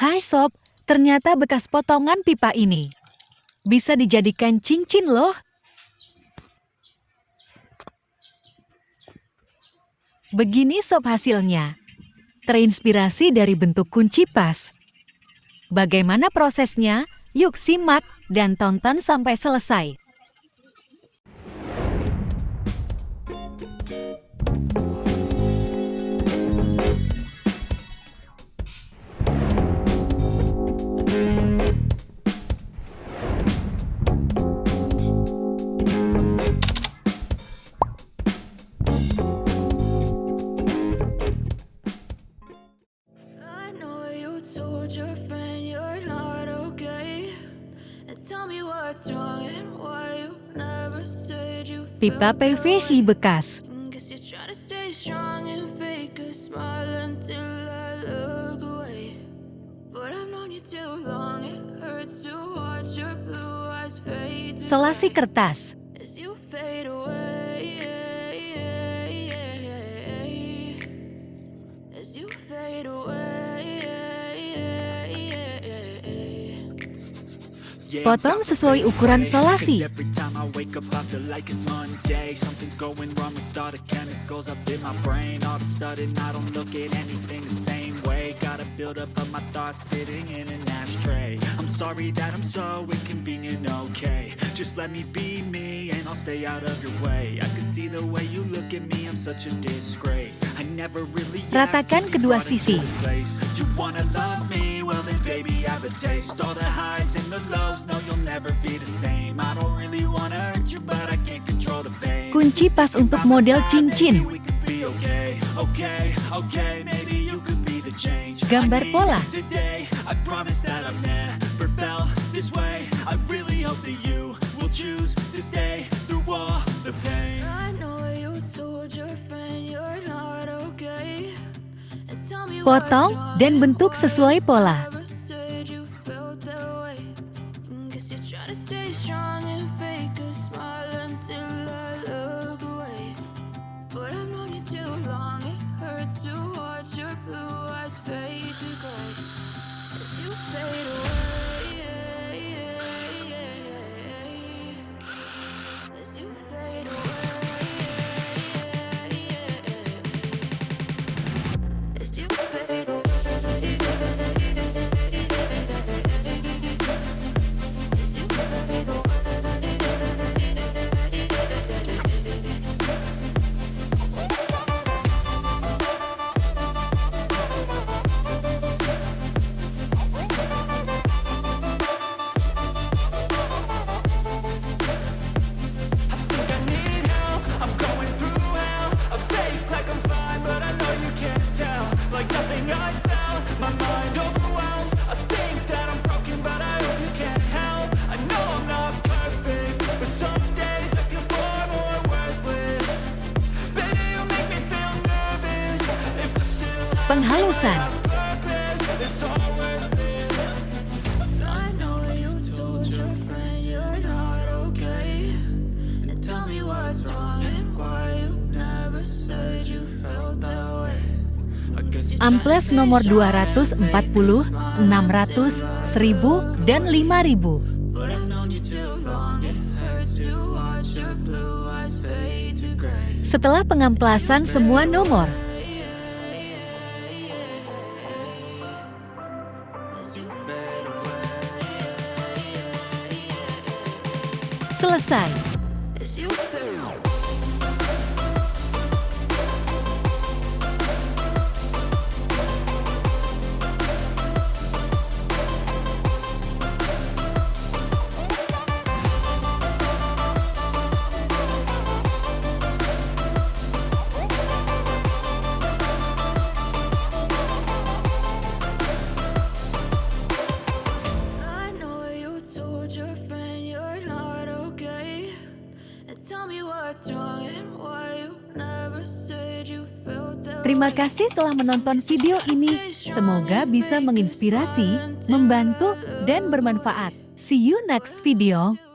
Hai sob, ternyata bekas potongan pipa ini bisa dijadikan cincin loh. Begini sob hasilnya. Terinspirasi dari bentuk kunci pas. Bagaimana prosesnya? Yuk simak dan tonton sampai selesai. Pipa PVC bekas. Selasi kertas. Potong sesuai ukuran selasi. Ratakan kedua sisi. Kunci pas untuk model cincin. Gambar pola. Potong dan bentuk sesuai pola. Penghalusan. Amplas nomor 240, 600, 1000, dan 5000. Setelah pengamplasan semua nomor, selesai. Terima kasih telah menonton video ini. Semoga bisa menginspirasi, membantu, dan bermanfaat. See you next video.